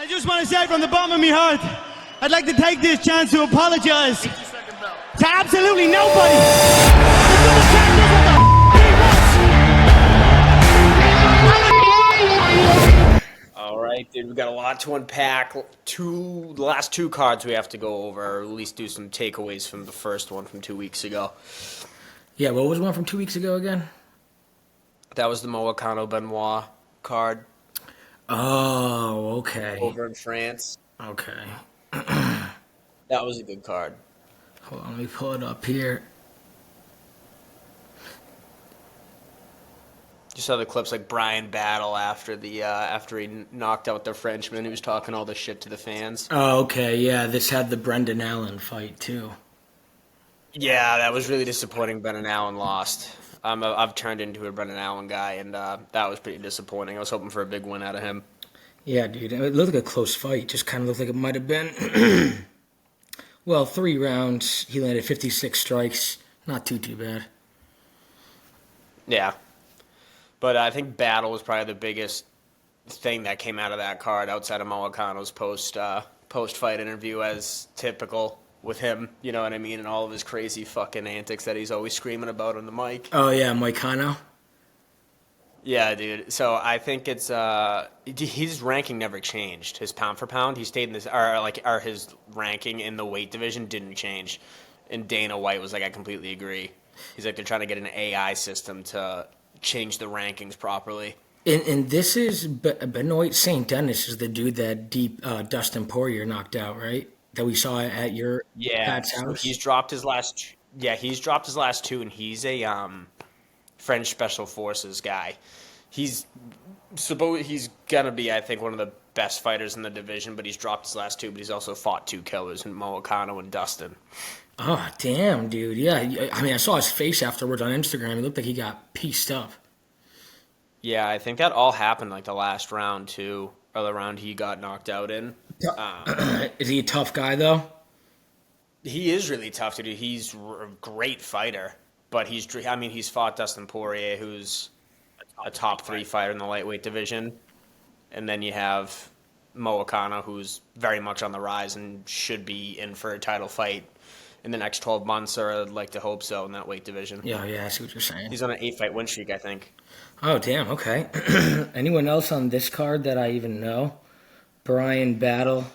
I just want to say from the bottom of my heart, I'd like to take this chance to apologize to absolutely nobody. All right, dude, we got a lot to unpack. The last two cards we have to go over, or at least do some takeaways from the first one from 2 weeks ago. Yeah, what was one from 2 weeks ago again? That was the Moicano Benoit card. Oh, okay. Over in France. Okay. That was a good card. Hold on, let me pull it up here. You saw the clips like Brian Battle after he knocked out the Frenchman. He was talking all this shit to the fans. Oh, okay, yeah, this had the Brendan Allen fight, too. Yeah, that was really disappointing. Brendan Allen lost. I've turned into a Brendan Allen guy, and that was pretty disappointing. I was hoping for a big win out of him. Yeah, dude, it looked like a close fight. Just kind of looked like it might have been. Well, 3 rounds. He landed 56 strikes. Not too bad. Yeah. But I think Battle was probably the biggest thing that came out of that card outside of Moicano's post-fight interview, as typical with him, you know what I mean, and all of his crazy fucking antics that he's always screaming about on the mic. Oh, yeah, Moicano? Yeah, dude. So I think it's his ranking never changed. His pound for pound, he stayed in this, or his ranking in the weight division didn't change. And Dana White was like, I completely agree. He's like, they're trying to get an AI system to change the rankings properly. And this is Benoit St. Denis is the dude that Dustin Poirier knocked out, right? That we saw at your Pat's house. So he's dropped his last. Yeah, he's dropped his last 2, and he's a French Special Forces guy. He's gonna be, I think, one of the best fighters in the division, but he's dropped his last 2. But he's also fought 2 killers in Moicano and Dustin. Oh, damn, dude. Yeah, I mean, I saw his face afterwards on Instagram. It looked like he got pieced up. Yeah, I think that all happened like the last round too, or the round he got knocked out in. Is he a tough guy though? He is really tough, dude. He's a great fighter, but he's fought Dustin Poirier, who's a top 3 fighter in the lightweight division, and then you have Moicano, who's very much on the rise and should be in for a title fight in the next 12 months, or I'd like to hope so, in that weight division. Yeah, I see what you're saying. He's on an 8-fight win streak, I think. Oh, damn, okay. Anyone else on this card that I even know? Brian Battle.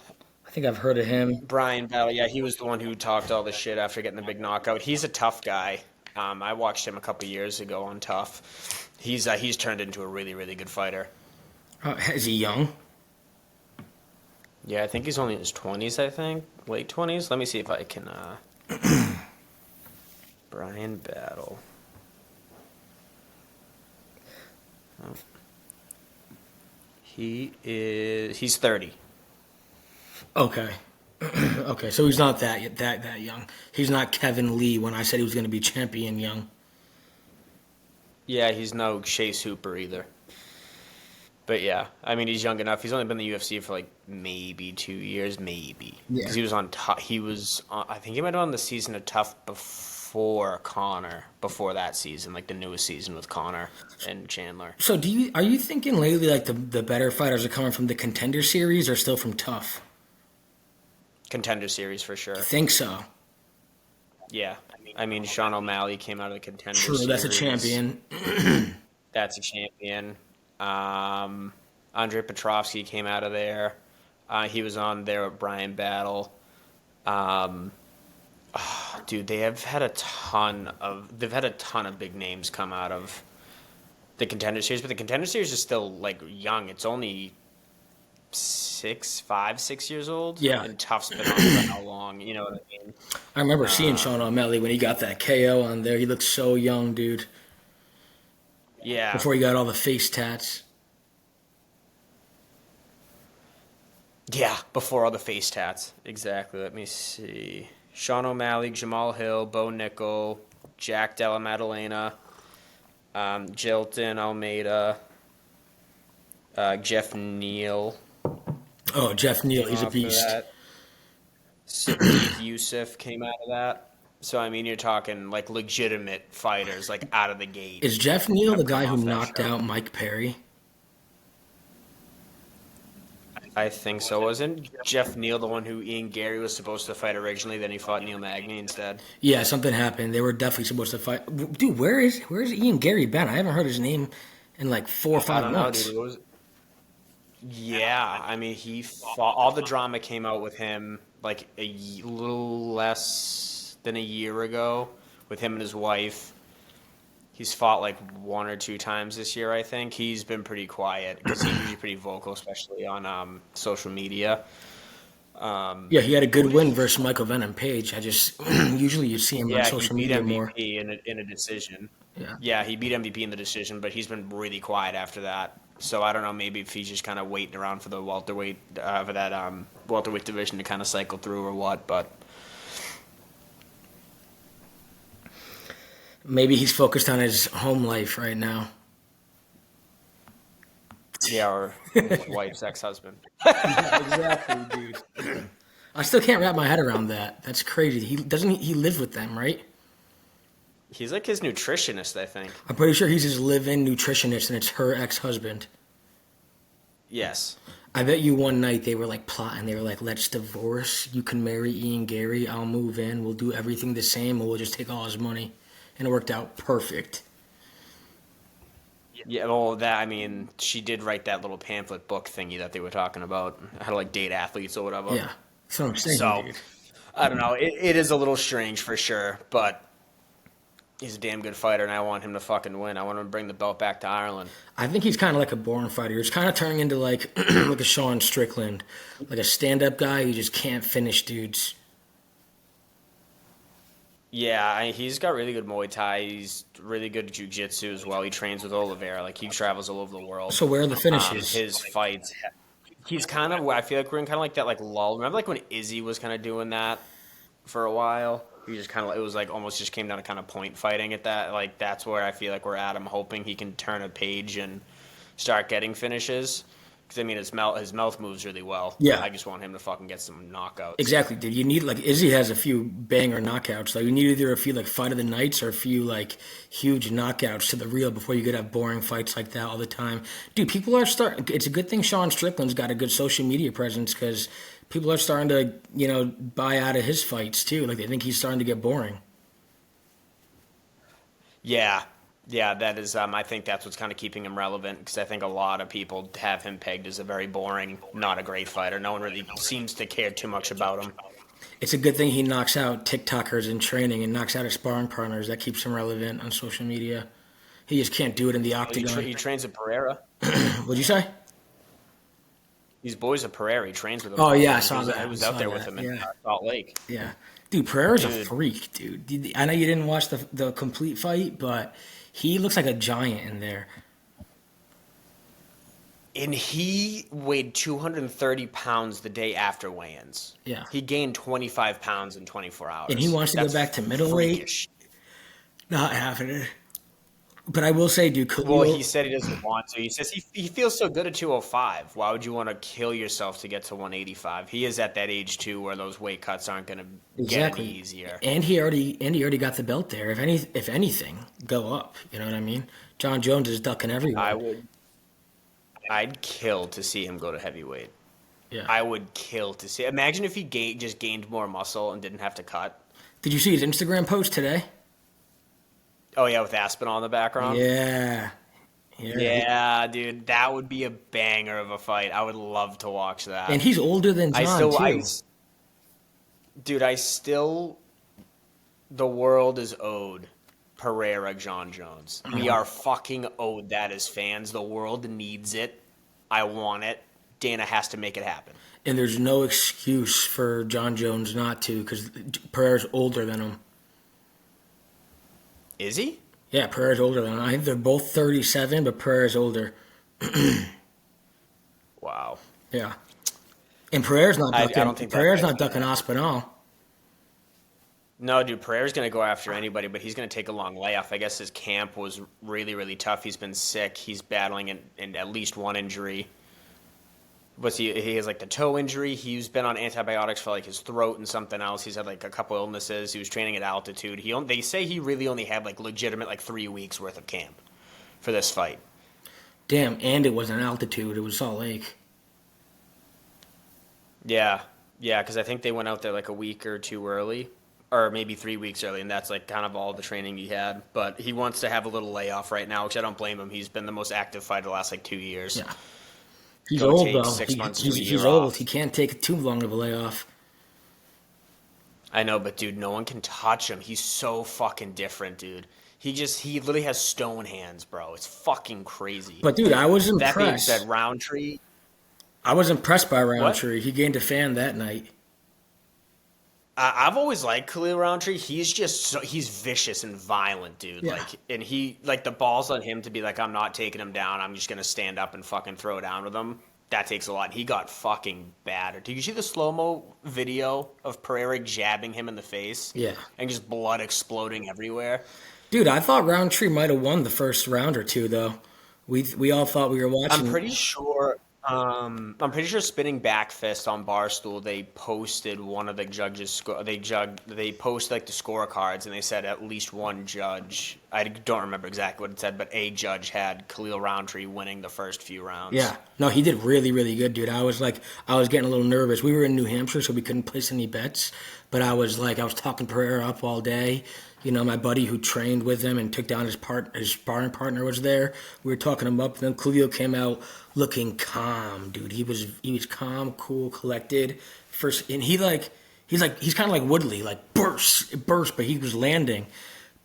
I think I've heard of him. Brian Battle, yeah, he was the one who talked all the shit after getting the big knockout. He's a tough guy. I watched him a couple years ago on Tough. He's turned into a really, really good fighter. Is he young? Yeah, I think he's only in his 20s, I think. Late 20s? Let me see if I can... Brian Battle. Oh. He's 30. Okay. Okay, so he's not that young. He's not Kevin Lee when I said he was going to be champion young. Yeah, he's no Chase Hooper either. But yeah, I mean, he's young enough. He's only been in the UFC for like maybe 2 years, maybe. Yeah. Because he was on Tough. I think he might have been on the season of Tough before Conor. Before that season, like the newest season with Conor and Chandler. So are you thinking lately like the better fighters are coming from the Contender Series or still from Tough? Contender Series for sure. I think so. Yeah. I mean, Sean O'Malley came out of the Contender Series. True, that's a champion. That's a champion. Andre Petrovsky came out of there. He was on there with Brian Battle. Dude, they've had a ton of big names come out of the Contender Series, but the Contender Series is still like young. It's only 6 years old. Yeah. And Tough's been on for how long? You know what I mean? I remember seeing Sean O'Malley when he got that KO on there. He looked so young, dude. Yeah. Before he got all the face tats. Yeah, before all the face tats. Exactly. Let me see. Sean O'Malley, Jamal Hill, Bo Nickel, Jack Della Maddalena, Jilton Almeida, Jeff Neal. Oh, Jeff Neal, he's a beast. Sadiq Youssef came out of that. So, I mean, you're talking, like, legitimate fighters, like, out of the gate. Is Jeff Neal the guy who knocked out Mike Perry? I think so. Wasn't Jeff Neal the one who Ian Gary was supposed to fight originally? Then he fought Neil Magny instead. Yeah, something happened. They were definitely supposed to fight. Dude, where's Ian Gary been? I haven't heard his name in like 4 or 5 I don't know, months. dude. Yeah, I mean, he fought. All the drama came out with him like little less than a year ago with him and his wife. He's fought like 1 or 2 times this year, I think. He's been pretty quiet because he's usually pretty vocal, especially on social media. Yeah, he had a good win versus Michael Venom Page. I just usually you see him on Yeah, he social beat media MVP more. in a decision. Yeah. Yeah, he beat MVP in the decision, but he's been really quiet after that. So I don't know, maybe if he's just kind of waiting around for the welterweight welterweight division to kind of cycle through or what. But Maybe he's focused on his home life right now. yeah, or his wife's ex-husband. Exactly, dude. I still can't wrap my head around that. That's crazy. He live with them, right? He's like his nutritionist, I think. I'm pretty sure he's his live-in nutritionist, and it's her ex-husband. Yes. I bet you one night they were like plotting. They were like, "Let's divorce. You can marry Ian Gary. I'll move in. We'll do everything the same, and we'll just take all his money." And it worked out perfect. Yeah, well, I mean, she did write that little pamphlet book thingy that they were talking about, how to like date athletes or whatever. Yeah, that's what I'm saying, So, dude. I don't know. It is a little strange for sure, but he's a damn good fighter, and I want him to fucking win. I want him to bring the belt back to Ireland. I think he's kind of like a boring fighter. He's kind of turning into like like a Sean Strickland, like a stand-up guy who just can't finish dudes. Yeah, he's got really good Muay Thai. He's really good jiu-jitsu as well. He trains with Oliveira. Like, he travels all over the world. So where are the finishes? His fights, he's kind of, I feel like we're in kind of like that, like, lull. Remember, like, when Izzy was kind of doing that for a while? He just kind of, it was like almost just came down to kind of point fighting at that. Like, that's where I feel like we're at. I'm hoping he can turn a page and start getting finishes. Because, I mean, his mouth moves really well. Yeah. I just want him to fucking get some knockouts. Exactly, dude. You need like Izzy has a few banger knockouts. Like you need either a few like fight of the nights or a few like huge knockouts to the real before you could have boring fights like that all the time. Dude, people are starting. It's a good thing Sean Strickland's got a good social media presence because people are starting to buy out of his fights too. Like they think he's starting to get boring. Yeah. Yeah, that is. I think that's what's kind of keeping him relevant because I think a lot of people have him pegged as a very boring, not a great fighter. No one really seems to care too much about him. It's a good thing he knocks out TikTokers in training and knocks out his sparring partners. That keeps him relevant on social media. He just can't do it in the octagon. He trains at Pereira. What'd you say? These boys at Pereira. He trains with them. Oh yeah, I saw that. I was I out saw there that. with him in Yeah. Salt Lake. Yeah. Dude, Pereira's a Dude. freak, dude. I know you didn't watch the complete fight, but he looks like a giant in there. And he weighed 230 pounds the day after weigh-ins. Yeah. He gained 25 pounds in 24 hours. And he wants to go That's back to middleweight. freakish. Not happening. But I will say, dude, Well, he said he doesn't want to. He says he feels so good at 205. Why would you want to kill yourself to get to 185? He is at that age too, where those weight cuts aren't going to get any easier. And he already got the belt there. If anything, go up. You know what I mean? John Jones is ducking everywhere. I'd kill to see him go to heavyweight. Yeah. I would kill to see. Imagine if he just gained more muscle and didn't have to cut. Did you see his Instagram post today? Oh yeah, with Aspinall in the background. Yeah. Yeah, dude, that would be a banger of a fight. I would love to watch that. And he's older than John, too. The world is owed Pereira John Jones. We are fucking owed that as fans. The world needs it. I want it. Dana has to make it happen. And there's no excuse for John Jones not to because Pereira's older than him. Is he? Yeah, Pereira's older than him. I think they're both 37, but Pereira's older. Wow. Yeah. And Pereira's not I ducking. don't think Pereira's not ducking Aspinall. No, dude, Pereira's going to go after anybody, but he's going to take a long layoff. I guess his camp was really, really tough. He's been sick. He's battling in at least one injury. He has like the toe injury. He's been on antibiotics for like his throat and something else. He's had like a couple illnesses. He was training at altitude. They say he really only had like legitimate like 3 weeks worth of camp for this fight. Damn, and it wasn't altitude. It was Salt Lake. Yeah, yeah, because I think they went out there like a week or two early, or maybe 3 weeks early, and that's like kind of all the training he had. But he wants to have a little layoff right now, which I don't blame him. He's been the most active fighter the last like 2 years. Yeah. He's Go old, take though. 6 months to a He's year old. off. He can't take too long of a layoff. I know, but dude, no one can touch him. He's so fucking different, dude. He literally has stone hands, bro. It's fucking crazy. But, dude, I was That being impressed. said, Roundtree. I was impressed by What? Roundtree. He gained a fan that night. I've always liked Khalil Roundtree. He's just he's vicious and violent, dude. Yeah. Like, and he like the balls on him to be like, I'm not taking him down. I'm just gonna stand up and fucking throw down with him. That takes a lot. He got fucking battered. Did you see the slow-mo video of Pereira jabbing him in the face? Yeah. And just blood exploding everywhere. Dude, I thought Roundtree might have won the first round or two, though. We all thought we were watching. I'm pretty sure. Spinning Back Fist on Barstool. They posted one of the judges. They posted like the scorecards, and they said at least one judge. I don't remember exactly what it said, but a judge had Khalil Roundtree winning the first few rounds. Yeah. No, he did really, really good, dude. I was getting a little nervous. We were in New Hampshire, so we couldn't place any bets. But I was talking Pereira up all day. You know, my buddy who trained with him and took down his sparring partner was there. We were talking him up. And then Khalil came out looking calm, dude. He was calm, cool, collected. And he's kind of like Woodley, like burst, but he was landing.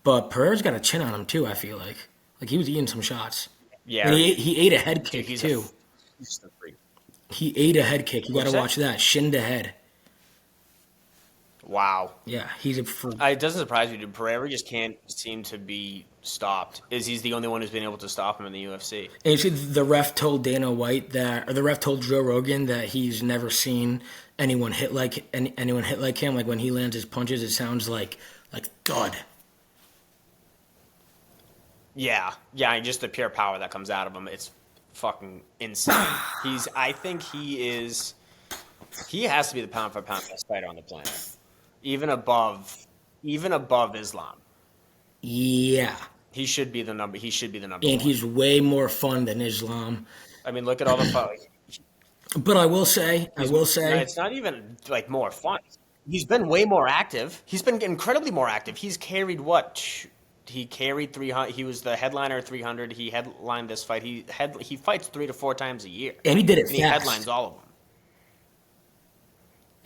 But Pereira's got a chin on him too. I feel like he was eating some shots. Yeah, and he ate a head kick too. He's a freak. He ate a head kick. You got to watch that. Shin to head. Wow. Yeah, he's a freak. It doesn't surprise me, dude. Pereira just can't seem to be stopped. He's the only one who's been able to stop him in the UFC. And you see, the ref told Dana White the ref told Joe Rogan that he's never seen anyone hit like him. Like when he lands his punches, it sounds like thud. Yeah, and just the pure power that comes out of him, it's fucking insane. I think he has to be the pound for pound best fighter on the planet. Even above Islam. Yeah. He should be the number And one. he's way more fun than Islam. I mean, look at all the fights. But I will say, It's not even like more fun. He's been way more active. He's been incredibly more active. He's carried what? He carried 300. He was the headliner at 300. He headlined this fight. He fights 3 to 4 times a year. And he did it And fast. he headlines all of them.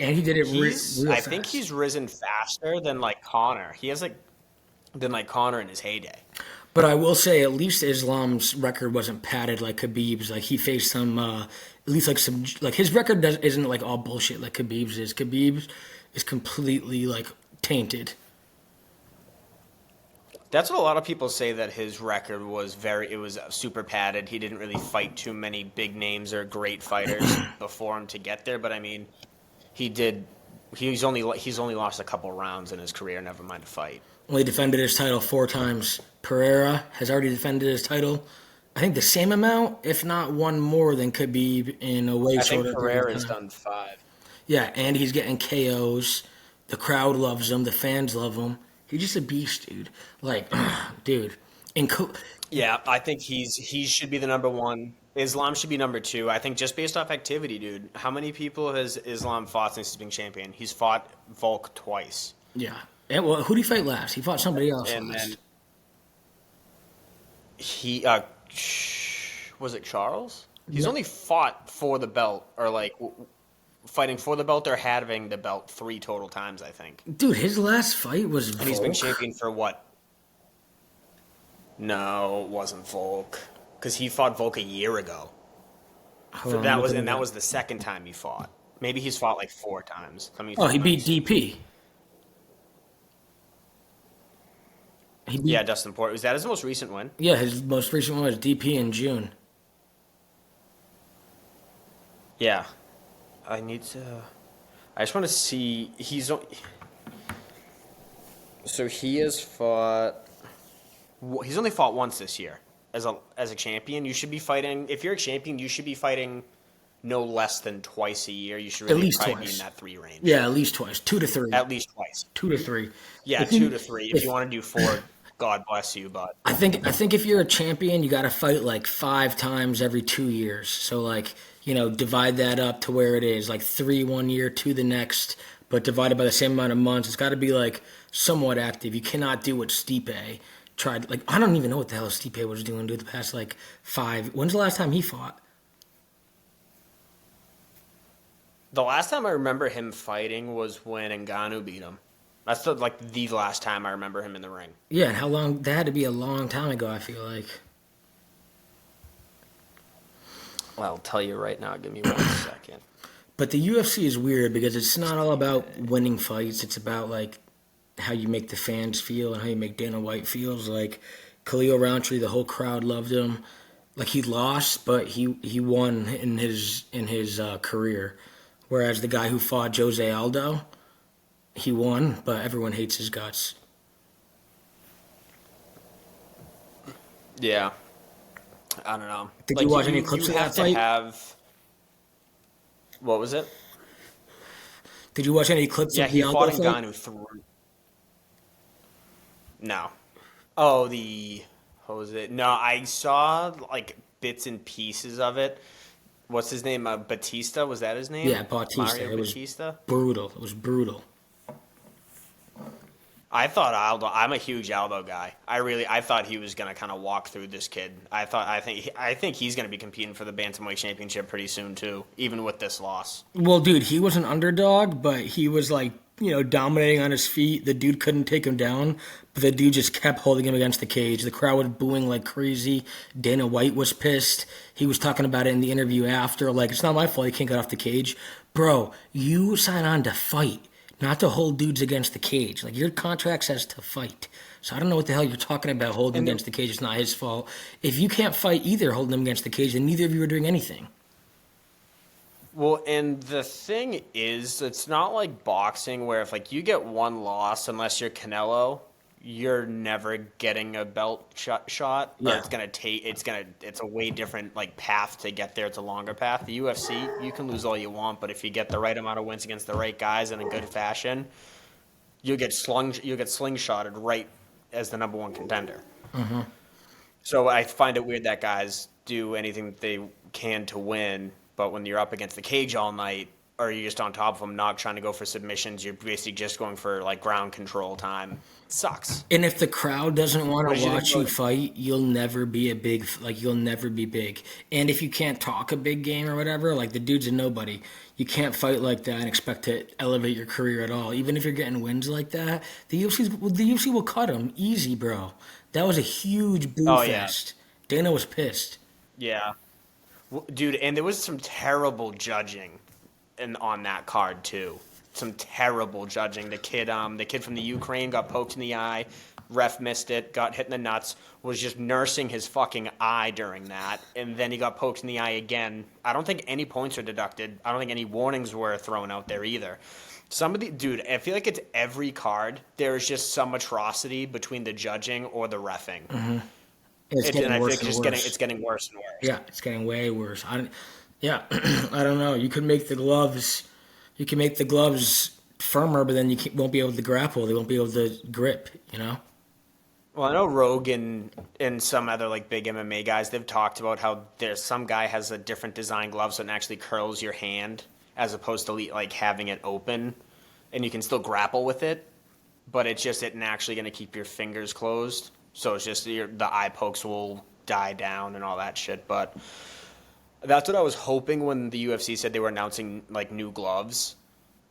And he did it real I fast. think he's risen faster than like Connor. He has than Connor in his heyday. But I will say, at least Islam's record wasn't padded like Khabib's. Like he faced some, at least his record isn't like all bullshit like Khabib's is. Khabib's is completely like tainted. That's what a lot of people say, that his record was super padded. He didn't really fight too many big names or great fighters before him to get there. But I mean, he's only lost a couple rounds in his career, never mind a fight. Only defended his title 4 times. Pereira has already defended his title, I think the same amount, if not one more than Khabib in a way shorter. I think Pereira's done 5. Yeah, and he's getting KOs. The crowd loves him. The fans love him. He's just a beast, dude. Like, dude. Yeah, I think he should be the number 1. Islam should be number 2. I think just based off activity, dude. How many people has Islam fought since he's been champion? He's fought Volk twice. Yeah. And, well, who did he fight last? He fought somebody else and last. Then he was it Charles? He's only fought for the belt, or like fighting for the belt or having the belt 3 total times, I think. Dude, his last fight was Volk. And he's been champion for what? No, it wasn't Volk, because he fought Volk a year ago. That was the second time he fought. Maybe he's fought like 4 times. He beat DP. Yeah, Dustin Poirier. Was that his most recent win? Yeah, his most recent one was DP in June. Yeah. I just want to see. So he has fought. He's only fought once this year as a champion. You should be fighting. If you're a champion, you should be fighting no less than twice a year. You should really at least probably twice. be in that 3 range. Yeah, at least twice. 2 to 3. At least twice. 2 to 3. Yeah, 2 to 3. If you want to do 4, God bless you. But I think if you're a champion, you got to fight like 5 times every 2 years. So like divide that up to where it is, like 3 one year, 2 the next, but divided by the same amount of months. It's got to be like somewhat active. You cannot do what Stipe tried. Like, I don't even know what the hell Stipe was doing the past like 5. When's the last time he fought? The last time I remember him fighting was when Ngannou beat him. That's the last time I remember him in the ring. Yeah, and how long? That had to be a long time ago, I feel like. Well, I'll tell you right now. Give me 1 second. But the UFC is weird because it's not all about winning fights. It's about like how you make the fans feel and how you make Dana White feels. Like Khalil Rountree, the whole crowd loved him. Like he lost, but he won in his career. Whereas the guy who fought Jose Aldo, he won, but everyone hates his guts. Yeah. I don't know. Did you watch any clips of that fight? What was it? Did you watch any clips of the Aldo fight? Yeah, he fought Ngannou through. No. Oh, what was it? No, I saw like bits and pieces of it. What's his name? Batista? Was that his name? Yeah, Bautista. Mario Batista? Brutal. It was brutal. I thought Aldo. I'm a huge Aldo guy. I thought he was gonna kind of walk through this kid. I think he's gonna be competing for the bantamweight championship pretty soon too, even with this loss. Well, dude, he was an underdog, but he was like dominating on his feet. The dude couldn't take him down, but the dude just kept holding him against the cage. The crowd was booing like crazy. Dana White was pissed. He was talking about it in the interview after, like, it's not my fault you can't get off the cage. Bro, you sign on to fight, not to hold dudes against the cage. Like, your contract says to fight. So I don't know what the hell you're talking about holding against the cage. It's not his fault. If you can't fight either holding him against the cage, then neither of you are doing anything. Well, and the thing is, it's not like boxing where if like you get one loss, unless you're Canelo, you're never getting a belt shot. Yeah. It's a way different like path to get there. It's a longer path. The UFC, you can lose all you want, but if you get the right amount of wins against the right guys in a good fashion, you'll get slingshotted right as the number one contender. Mm-hmm. So I find it weird that guys do anything that they can to win. But when you're up against the cage all night, or you're just on top of them, not trying to go for submissions, you're basically just going for like ground control time. It sucks. And if the crowd doesn't want to watch you fight, you'll never be big. And if you can't talk a big game or whatever, like the dude's a nobody. You can't fight like that and expect to elevate your career at all. Even if you're getting wins like that, the UFC will cut him easy, bro. That was a huge boo fest. Yeah. Dana was pissed. Yeah. Dude, and there was some terrible judging on that card too. Some terrible judging. The kid from the Ukraine got poked in the eye, ref missed it, got hit in the nuts, was just nursing his fucking eye during that, and then he got poked in the eye again. I don't think any points were deducted. I don't think any warnings were thrown out there either. Dude, I feel like it's every card. There is just some atrocity between the judging or the reffing. Mm-hmm. And I think it's getting worse and worse. Yeah, it's getting way worse. I don't know. You can make the gloves firmer, but then won't be able to grapple. They won't be able to grip. Well, I know Rogan and some other like big MMA guys. They've talked about how there's some guy has a different design glove, so it actually curls your hand as opposed to like having it open, and you can still grapple with it, but it's just actually going to keep your fingers closed. So it's just the eye pokes will die down and all that shit. But that's what I was hoping when the UFC said they were announcing like new gloves.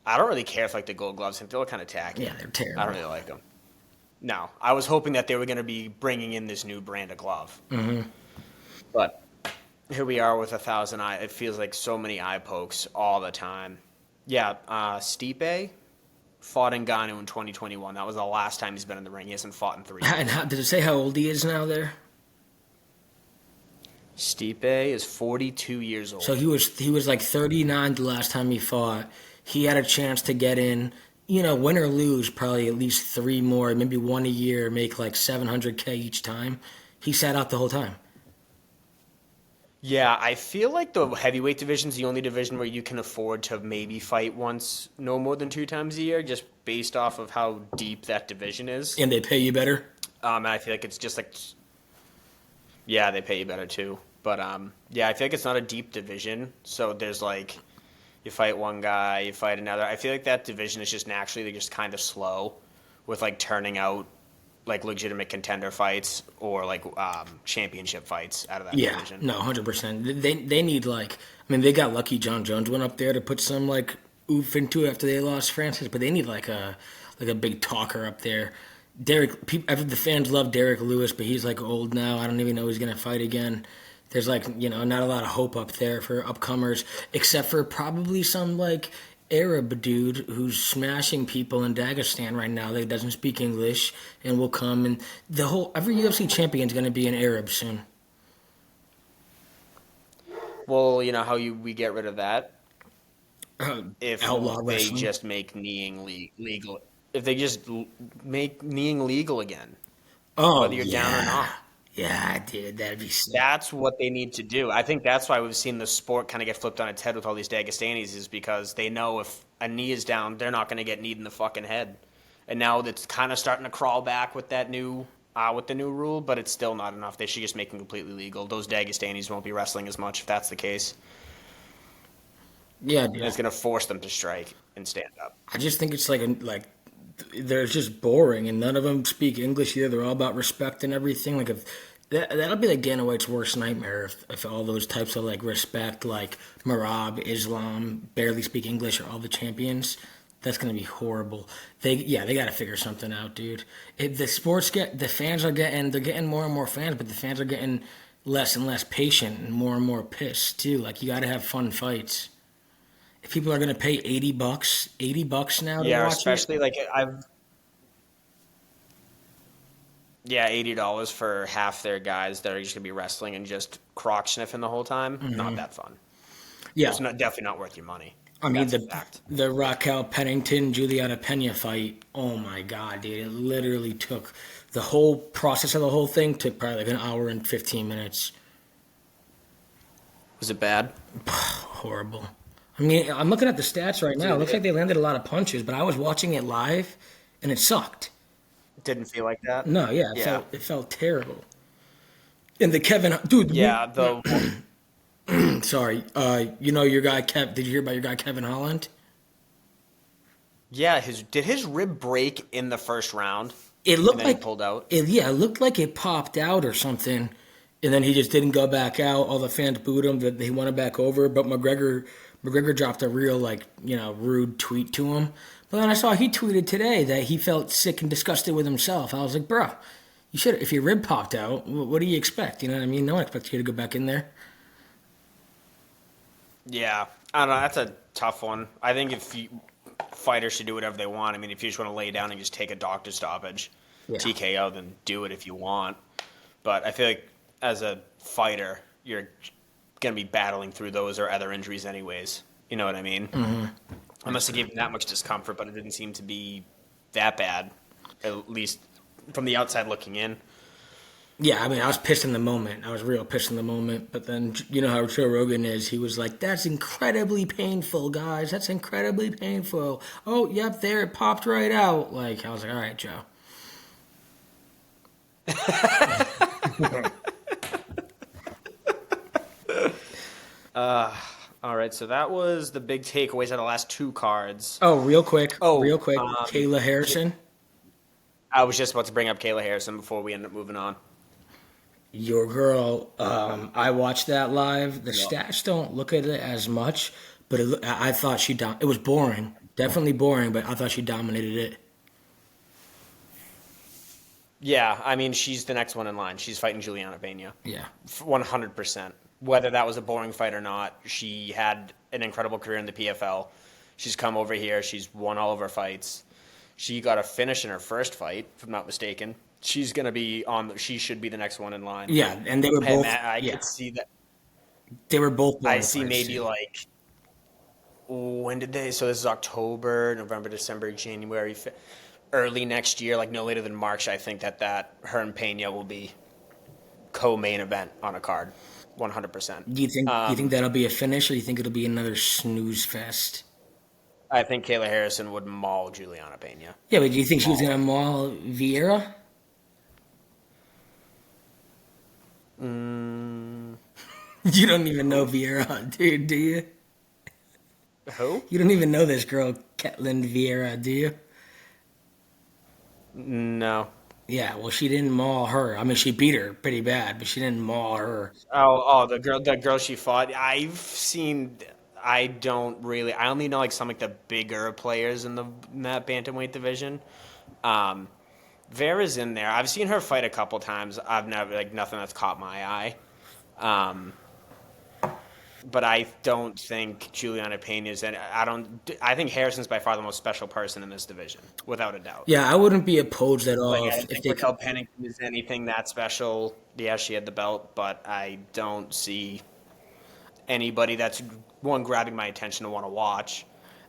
I don't really care if like the gold gloves, they look kind of tacky. Yeah, they're terrible. I don't really like them. No, I was hoping that they were going to be bringing in this new brand of glove. Mm-hmm. But here we are with 1,000 eye. It feels like so many eye pokes all the time. Yeah, Stipe fought Ngannou in 2021. That was the last time he's been in the ring. He hasn't fought in 3 years. And did it say how old he is now there? Stipe is 42 years old. So he was like 39 the last time he fought. He had a chance to get in, win or lose, probably at least 3 more, maybe 1 a year, make like $700K each time. He sat out the whole time. Yeah, I feel like the heavyweight division is the only division where you can afford to maybe fight once, no more than 2 times a year, just based off of how deep that division is. And they pay you better? And I feel like it's just like, yeah, they pay you better too. But yeah, I feel like it's not a deep division. So there's like you fight one guy, you fight another. I feel like that division is just naturally just kind of slow with like turning out like legitimate contender fights or like championship fights out of that Yeah, division. no, 100%. They need like, I mean, they got lucky. John Jones went up there to put some like oof into it after they lost Francis, but they need like a big talker up there. The fans love Derek Lewis, but he's like old now. I don't even know he's gonna fight again. There's like, not a lot of hope up there for upcomers, except for probably some like Arab dude who's smashing people in Dagestan right now that doesn't speak English and will come, and every UFC champion is going to be an Arab soon. Well, you know how we get rid of that if Outlaw they wrestling. just make kneeing legal. If they just make kneeing legal again, Oh whether you're down or not. yeah, dude, that'd be sick. That's what they need to do. I think that's why we've seen the sport kind of get flipped on its head with all these Dagestanis is because they know if a knee is down, they're not going to get kneed in the fucking head. And now it's kind of starting to crawl back with that with the new rule, but it's still not enough. They should just make them completely legal. Those Dagestanis won't be wrestling as much if that's the case. Yeah, And dude. it's going to force them to strike and stand up. I just think it's like they're just boring, and none of them speak English either. They're all about respect and everything. Like if that'll be like Dana White's worst nightmare if all those types of like respect, like Marab, Islam, barely speak English, are all the champions. That's gonna be horrible. They got to figure something out, dude. The fans they're getting more and more fans, but the fans are getting less and less patient and more pissed too. Like you got to have fun fights. If people are gonna pay $80 now to Yeah, watch especially it. like yeah, $80 for half their guys that are just gonna be wrestling and just croc sniffing the whole time. Not that fun. Yeah, It's definitely not worth your money. I mean That's a the fact. the Raquel Pennington Juliana Pena fight. Oh my god, dude! It literally took the whole process of the whole thing took probably like an hour and 15 minutes. Was it bad? Horrible. I mean, I'm looking at the stats right now. It looks like they landed a lot of punches, but I was watching it live, and it sucked. Didn't feel like that. No, yeah, Yeah. it felt terrible. And the Kevin, dude, Yeah, though. sorry, your guy Kev. Did you hear about your guy Kevin Holland? Yeah, did his rib break in the first round? It looked And then like he pulled out. It looked like it popped out or something, and then he just didn't go back out. All the fans booed him. That he went back over, but McGregor dropped a real rude tweet to him. But then I saw he tweeted today that he felt sick and disgusted with himself. I was like, bro, you should if your rib popped out. What do you expect? You know what I mean? No one expects you to go back in there. Yeah, I don't know. That's a tough one. I think fighters should do whatever they want. I mean, if you just want to lay down and just take a doctor stoppage, Yeah. TKO, then do it if you want. But I feel like as a fighter, you're going to be battling through those or other injuries anyways. You know what I mean? Mm-hmm. I must have given that much discomfort, but it didn't seem to be that bad, at least from the outside looking in. Yeah, I mean, I was pissed in the moment. I was real pissed in the moment. But then, you know how Joe Rogan is. He was like, that's incredibly painful, guys. That's incredibly painful. Oh, yep, there, it popped right out. Like, I was like, all right, Joe. All right, so that was the big takeaways out of the last two cards. Oh, real quick. Oh, Kayla Harrison. I was just about to bring up Kayla Harrison before we end up moving on. Your girl, I watched that live. The stats don't look at it as much, but I thought it was boring. Definitely boring, but I thought she dominated it. Yeah, I mean, she's the next one in line. She's fighting Juliana Pena. Yeah. 100%. Whether that was a boring fight or not, she had an incredible career in the PFL. She's come over here. She's won all of her fights. She got a finish in her first fight, if I'm not mistaken. She's going to be she should be the next one in line. Yeah, and they were both. I could see that. They were both. I see maybe like, when did they? So this is October, November, December, January, early next year, like no later than March. I think that her and Pena will be co-main event on a card, 100%. Do you think that'll be a finish, or do you think it'll be another snooze fest? I think Kayla Harrison would maul Juliana Pena. Yeah, but do you think she was gonna maul Vieira? You don't even know Vieira, dude, do you? Who? You don't even know this girl, Ketlin Vieira, do you? No. Yeah, well, she didn't maul her. I mean, she beat her pretty bad, but she didn't maul her. Oh, the girl she fought. I've seen. I don't really. I only know like some like the bigger players in that bantamweight division. Um, Vera's in there. I've seen her fight a couple times. I've never like nothing that's caught my eye. Um, but I don't think Juliana Pena's and I don't. I think Harrison's by far the most special person in this division, without a doubt. Yeah, I wouldn't be opposed at Like all I if think they. Raquel Pennington is anything that special. Yeah, she had the belt, but I don't see anybody that's one grabbing my attention to want to watch,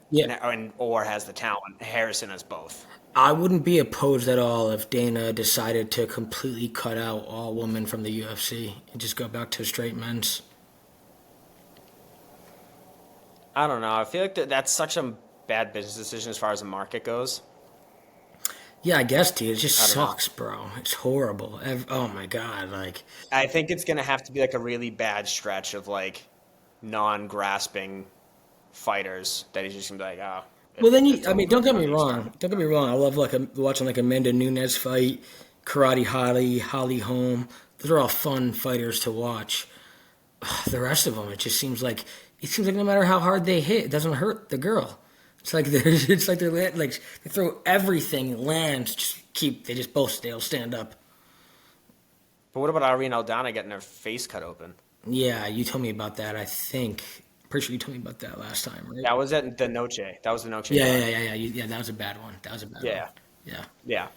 Yeah, or has the talent. Harrison has both. I wouldn't be opposed at all if Dana decided to completely cut out all women from the UFC and just go back to straight men's. I don't know. I feel like that's such a bad business decision as far as the market goes. Yeah, I guess, dude. It just I don't know. sucks, bro. It's horrible. Oh my god, like. I think it's gonna have to be like a really bad stretch of like non-grasping fighters that he's just gonna be like, oh. Well, then It's I mean, over. don't get me Nothing's wrong. done. Don't get me wrong. I love watching like Amanda Nunes fight, Karate Holly Holm. Those are all fun fighters to watch. The rest of them, it seems like no matter how hard they hit, it doesn't hurt the girl. It's like they throw everything, lands, they just both they'll stand up. But what about Irene Aldana getting her face cut open? Yeah, you told me about that. I think pretty sure you told me about that last time, right? That was at the Noche. That was the Noche. Yeah, card. yeah, yeah, yeah. Yeah, that was a bad one. That was a bad one. Yeah. Yeah.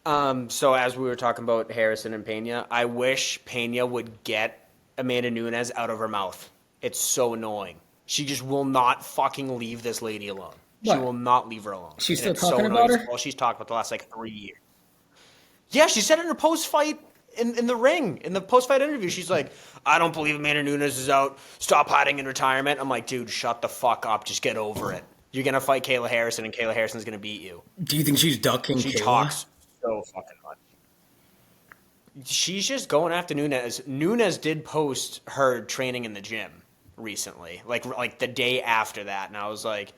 Yeah. So as we were talking about Harrison and Pena, I wish Pena would get Amanda Nunes out of her mouth. It's so annoying. She just will not fucking leave this lady alone. She What? will not leave her alone. She's And still it's talking so about annoying. her? Well, she's talked about the last like 3 years. Yeah, she said in her post-fight in the ring, in the post-fight interview, she's like, I don't believe Amanda Nunes is out. Stop hiding in retirement. I'm like, dude, shut the fuck up. Just get over it. You're going to fight Kayla Harrison, and Kayla Harrison's going to beat you. Do you think she's ducking She Kayla? talks so fucking much. She's just going after Nunes. Nunes did post her training in the gym recently, like the day after that, and I was like,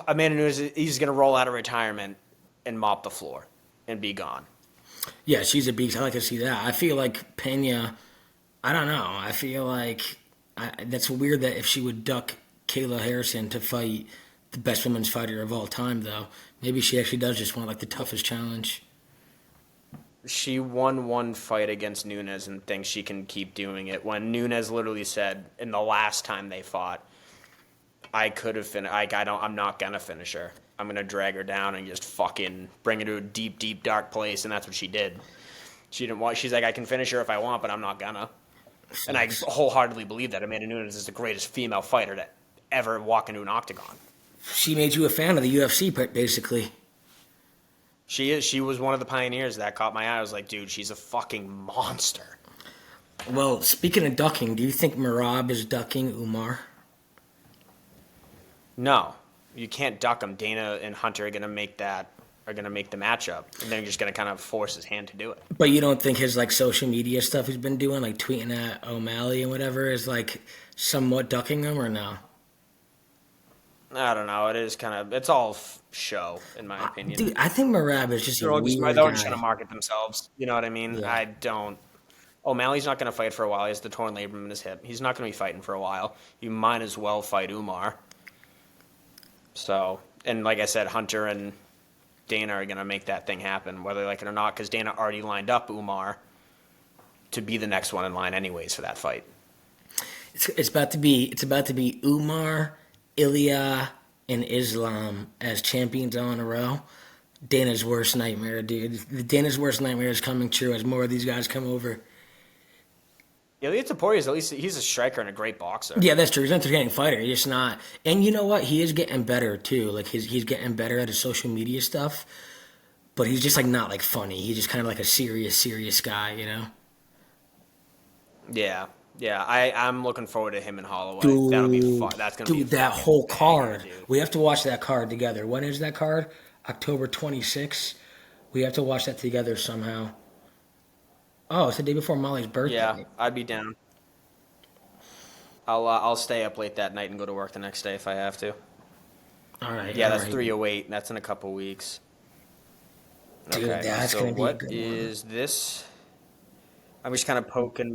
Amanda Nunes, he's gonna roll out of retirement and mop the floor and be gone. Yeah, she's a beast. I like to see that. I feel like Pena. I don't know. I feel like that's weird that if she would duck Kayla Harrison to fight the best women's fighter of all time, though, maybe she actually does just want like the toughest challenge. She won one fight against Nunes and thinks she can keep doing it. When Nunes literally said in the last time they fought, I could have finished. I'm not gonna finish her. I'm gonna drag her down and just fucking bring her to a deep, deep, dark place, and that's what she did. She didn't want. She's like, I can finish her if I want, but I'm not gonna. And I wholeheartedly believe that Amanda Nunes is the greatest female fighter to ever walk into an octagon. She made you a fan of the UFC, basically. She is. She was one of the pioneers that caught my eye. I was like, dude, she's a fucking monster. Well, speaking of ducking, do you think Merab is ducking Umar? No, you can't duck him. Dana and Hunter are gonna make the matchup, and they're just gonna kind of force his hand to do it. But you don't think his like social media stuff he's been doing, like tweeting at O'Malley and whatever, is like somewhat ducking him, or no? I don't know. It's all show, in my opinion. Dude, I think Merab is just They're a all weird they're guy. just trying to market themselves. You know what I mean? Yeah. I don't. O'Malley's not going to fight for a while. He has the torn labrum in his hip. He's not going to be fighting for a while. You might as well fight Umar. So, and like I said, Hunter and Dana are going to make that thing happen, whether they like it or not, because Dana already lined up Umar to be the next one in line, anyways, for that fight. It's about to be Umar, Ilya, and Islam as champions all in a row. Dana's worst nightmare, dude. Dana's worst nightmare is coming true as more of these guys come over. Ilya Taporia is at least he's a striker and a great boxer. Yeah, that's true. He's an entertaining fighter. He's just not. And you know what? He is getting better too. Like he's getting better at his social media stuff. But he's just like not like funny. He's just kind of like a serious guy, you know. Yeah. I'm looking forward to him and Holloway. Dude, That'll be fun. That's gonna be that fucking whole banger, card. dude. We have to watch that card together. When is that card? October 26th. We have to watch that together somehow. Oh, it's the day before Molly's birthday. Yeah, I'd be down. I'll stay up late that night and go to work the next day if I have to. All right, Yeah, all that's right. 308. That's in a couple weeks. Dude, Okay, that's so gonna be a what good one. is this? I'm just kind of poking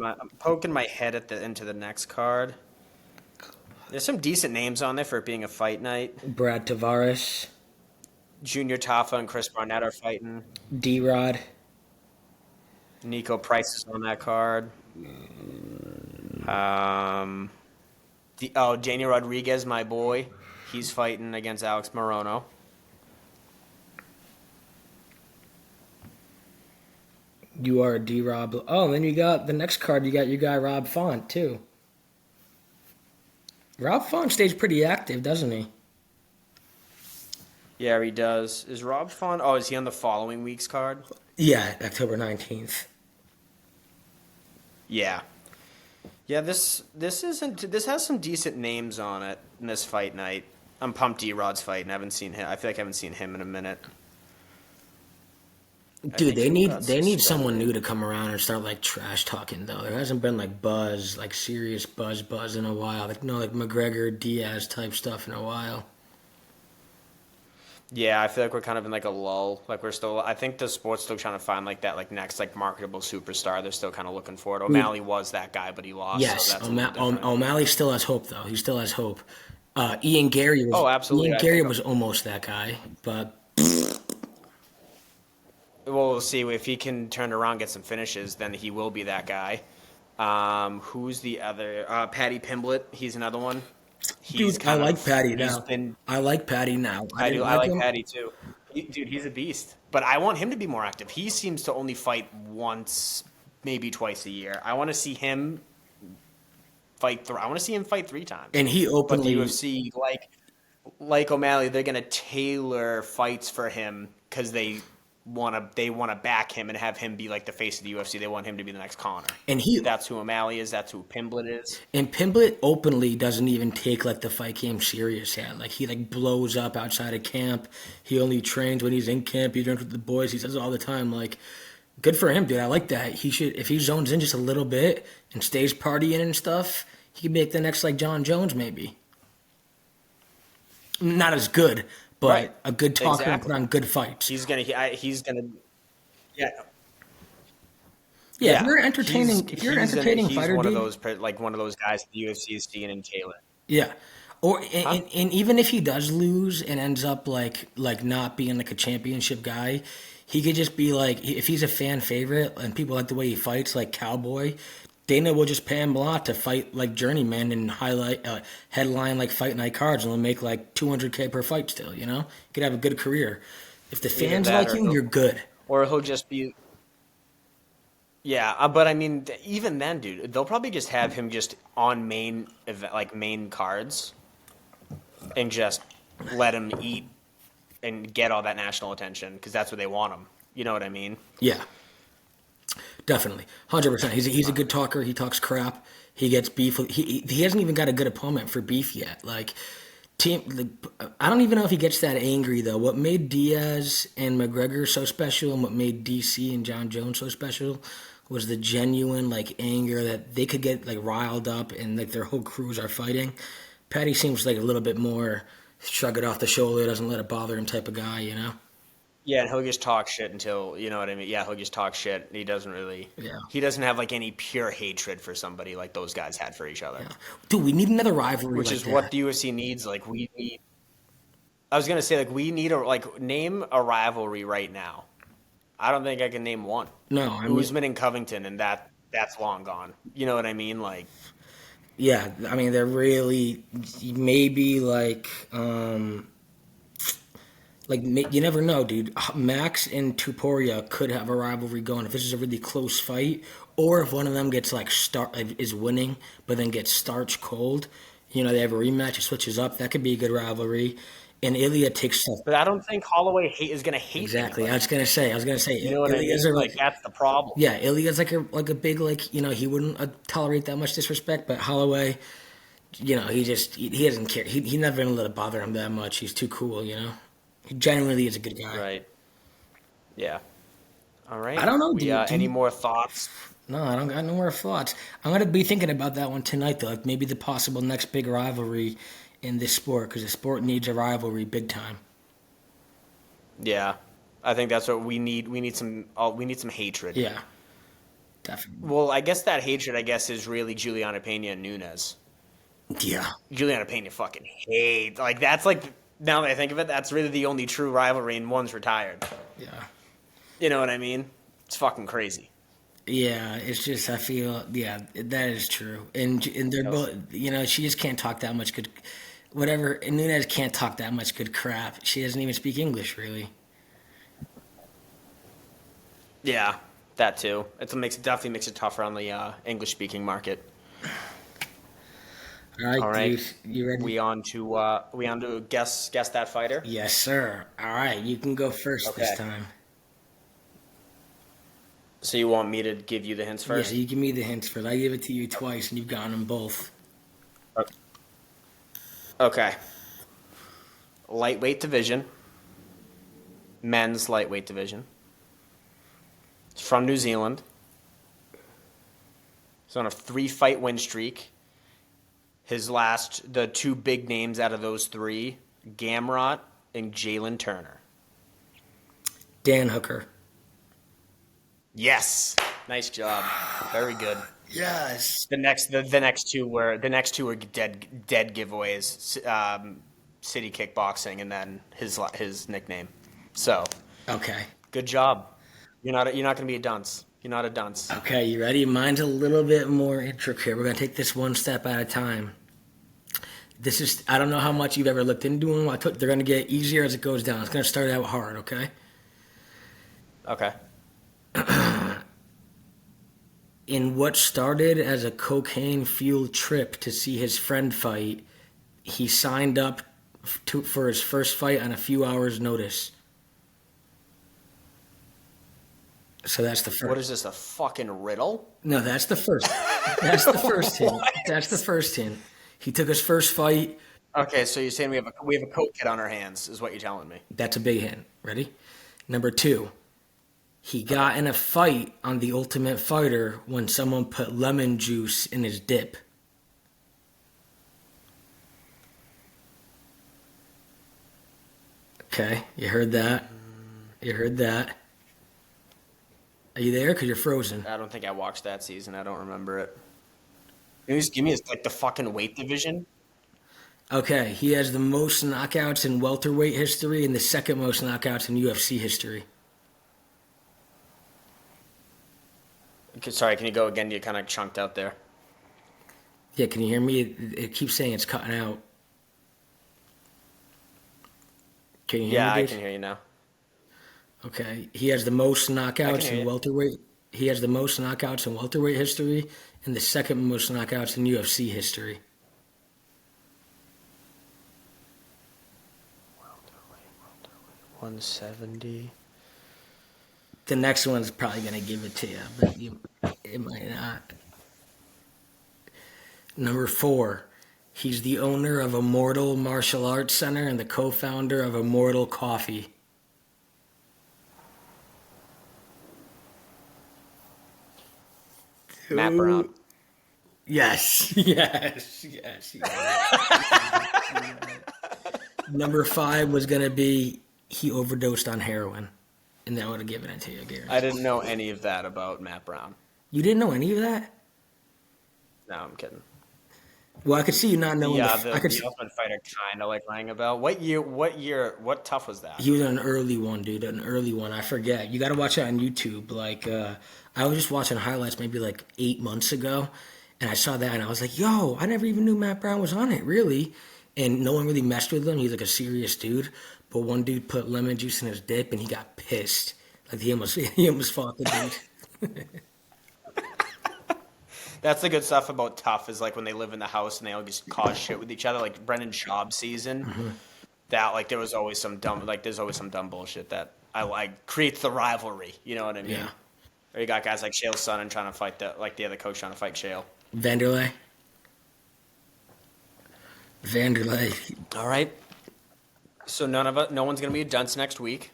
my head at the into the next card. There's some decent names on there for it being a fight night. Brad Tavares, Junior Tafa and Chris Barnett are fighting. D-Rod. Nico Price is on that card. Daniel Rodriguez, my boy, he's fighting against Alex Morono. You are D-Rob. Oh, and then you got the next card. You got your guy Rob Font too. Rob Font stays pretty active, doesn't he? Yeah, he does. Is Rob Font? Oh, is he on the following week's card? Yeah, October 19th. Yeah. Yeah, this has some decent names on it in this fight night. I'm pumped D-Rod's fighting. I haven't seen him. I feel like I haven't seen him in a minute. Dude, they think he need got someone suspended. new to come around and start like trash talking though. There hasn't been like buzz, like serious buzz in a while. Like no, like McGregor Diaz type stuff in a while. Yeah, I feel like we're kind of in like a lull. Like we're still. I think the sport's still trying to find like that like next like marketable superstar. They're still kind of looking for it. O'Malley was that guy, but he lost. So Yes, that's a little different. O'Malley still has hope though. He still has hope. Ian Gary was Oh, absolutely. Ian I Gary think. was almost that guy, but Well, we'll see if he can turn around, get some finishes. Then he will be that guy. Who's the other? Patty Pimblett. He's another one. He's dude, I like Patty he's now. been. I like Patty now. I didn't I like like him. Patty too. Dude, he's a beast. But I want him to be more active. He seems to only fight once, maybe twice a year. I want to see him fight. I want to see him fight 3 times. And he But the openly UFC, like O'Malley, they're gonna tailor fights for him because they wanna back him and have him be like the face of the UFC. They want him to be the next Conor. and he That's who O'Malley is. That's who Pimblett is. And Pimblett openly doesn't even take like the fight game serious yet. Like he like blows up outside of camp. He only trains when he's in camp. He drinks with the boys. He says it all the time. Like, good for him, dude. I like that. He should, if he zones in just a little bit and stays partying and stuff, he could make the next like John Jones maybe. Not as good, but Right. a good talker and Exactly. put on good fights. He's gonna. Yeah. Yeah, if Yeah. you're entertaining, if you're an entertaining He's fighter, one of dude, those one of those guys the UFC is seeing in Taylor. yeah. Or and even if he does lose and ends up like not being like a championship guy, he could just be like if he's a fan favorite and people like the way he fights, like Cowboy. Dana will just pay him a lot to fight like journeyman and highlight headline like fight night cards, and he'll make like 200K per fight. Still, you know, he could have a good career. If the Either fans that like or you, you're good. Or he'll just be. Yeah, but I mean, even then, dude, they'll probably just have him just on main event, like main cards, and just let him eat and get all that national attention because that's what they want him. You know what I mean? Yeah, definitely, 100%. He's a good talker. He talks crap. He gets beef. He hasn't even got a good opponent for beef yet. Like I don't even know if he gets that angry though. What made Diaz and McGregor so special, and what made DC and John Jones so special, was the genuine like anger that they could get like riled up and like their whole crews are fighting. Patty seems like a little bit more shrug it off the shoulder, doesn't let it bother him type of guy, you know? Yeah, and he'll just talk shit until you know what I mean. Yeah, he'll just talk shit. He doesn't really. Yeah. He doesn't have like any pure hatred for somebody like those guys had for each other. Dude, we need another rivalry Which like is that. what the UFC needs. Like we need. I was gonna say like we need name a rivalry right now. I don't think I can name one. No, I mean, Usman and Covington, and that's long gone. You know what I mean? Like yeah, I mean they're really maybe you never know, dude. Max and Tuporia could have a rivalry going if this is a really close fight, or if one of them gets is winning but then gets starch cold. You know, they have a rematch, it switches up. That could be a good rivalry. And Ilya takes stuff. but I don't think Holloway is gonna hate Exactly. anybody. I was gonna say. You know what I mean? Ilya's Like that's the problem. yeah, Ilya's like a big he wouldn't tolerate that much disrespect, but Holloway, he doesn't care. He never gonna let it bother him that much. He's too cool, He genuinely is a good guy. Right. Yeah. All right. I don't know. Any more thoughts? No, I don't got no more thoughts. I'm going to be thinking about that one tonight, though. Like maybe the possible next big rivalry in this sport, because the sport needs a rivalry big time. Yeah, I think that's what we need. We need some hatred. Yeah, definitely. Well, I guess that hatred, is really Juliana Pena and Nunes. Yeah. Juliana Pena fucking hates. Like, that's like, now that I think of it, that's really the only true rivalry, and one's retired. Yeah. You know what I mean? It's fucking crazy. Yeah, it's just I feel that is true, and they're both she just can't talk that much good, whatever. And Nunes can't talk that much good crap. She doesn't even speak English really. Yeah, that too. Definitely makes it tougher on the English speaking market. All right, Dude, you ready? We on to guess that fighter. Yes, sir. All right, you can go first this time. So you want me to give you the hints first? Yeah, you give me the hints first. I give it to you twice, and you've gotten them both. Okay. Lightweight division. Men's lightweight division. He's from New Zealand. He's on a 3-fight win streak. The two big names out of those 3, Gamrot and Jalen Turner. Dan Hooker. Yes, nice job. Very good. Yes. The next two were dead giveaways. City Kickboxing and then his nickname. So Okay. good job. You're not going to be a dunce. You're not a dunce. Okay, you ready? Mine's a little bit more intricate. We're gonna take this one step at a time. I don't know how much you've ever looked into them. They're gonna get easier as it goes down. It's gonna start out hard. Okay. Okay. In what started as a cocaine-fueled trip to see his friend fight, he signed up for his first fight on a few hours' notice. So that's the first. What is this, a fucking riddle? No, that's the first. That's the first hint. That's the first hint. He took his first fight. Okay, so you're saying we have a coke kid on our hands, is what you're telling me. That's a big hint. Ready? Number 2. He got in a fight on The Ultimate Fighter when someone put lemon juice in his dip. Okay, you heard that. You heard that. Are you there? Because you're frozen. I don't think I watched that season. I don't remember it. Can you just give me the fucking weight division? Okay, he has the most knockouts in welterweight history and the second most knockouts in UFC history. Okay, sorry, can you go again? You kind of chunked out there. Yeah, can you hear me? It keeps saying it's cutting out. Can you hear me? Yeah, I dude? can hear you now. Okay, he has the most knockouts hear in you. welterweight. He has the most knockouts in welterweight history and the second most knockouts in UFC history. 170. The next one's probably going to give it to you, but it might not. Number 4, he's the owner of Immortal Martial Arts Center and the co-founder of Immortal Coffee. Matt Brown. Yes, yes. Number 5 was going to be he overdosed on heroin, and that would have given it to you, Gary. I didn't know any of that about Matt Brown. You didn't know any of that? No, I'm kidding. Well, I could see you not knowing. Yeah, I could. the Ultimate Fighter kind of rang a bell. What tough was that? He was an early one, dude. An early one. I forget. You got to watch it on YouTube. I was just watching highlights maybe 8 months ago, and I saw that, and I was like, "Yo, I never even knew Matt Brown was on it, really." And no one really messed with him. He's a serious dude. But one dude put lemon juice in his dip, and he got pissed. He almost fought the dude. That's the good stuff about tough is when they live in the house and they all just cause shit with each other. Like Brendan Schaub's season, that there was always some dumb there's always some dumb bullshit that creates the rivalry. You know what I mean? Yeah. Or you got guys like Shale's son trying to fight the other coach trying to fight Shale. Vanderlei. All right. So no one's gonna be a dunce next week,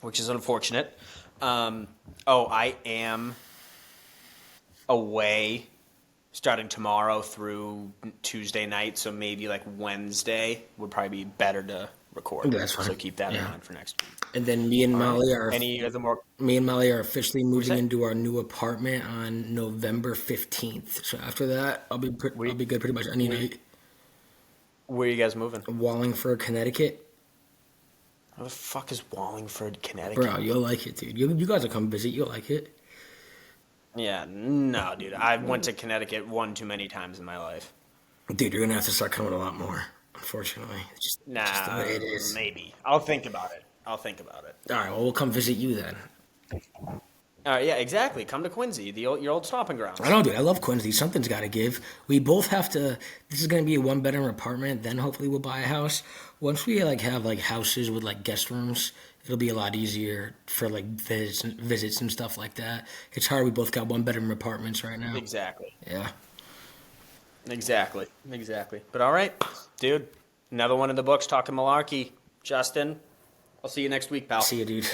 which is unfortunate. I am away starting tomorrow through Tuesday night, so maybe like Wednesday would probably be better to record. That's fine. So keep that in Yeah. mind for next week. And then me and Molly are Any other more? officially moving say? into our new apartment on November 15th. So after that, I'll be good pretty much any night. Where are you guys moving? Wallingford, Connecticut. Where the fuck is Wallingford, Connecticut? Bro, you'll like it, dude. You guys will come visit. You'll like it. Yeah, no, dude. I went to Connecticut one too many times in my life. Dude, you're gonna have to start coming a lot more. Unfortunately, it's just the way it is. Maybe. I'll think about it. All right, well, we'll come visit you then. All right, yeah, exactly. Come to Quincy, your old stomping grounds. I know, dude. I love Quincy. Something's got to give. We both have to. This is gonna be a 1-bedroom apartment. Then hopefully we'll buy a house. Once we have houses with guest rooms, it'll be a lot easier for visits and stuff like that. It's hard. We both got 1-bedroom apartments right now. Exactly. Yeah. Exactly. But all right, dude. Another one in the books. Talkin Malarkey. Justin, I'll see you next week, pal. See you, dude.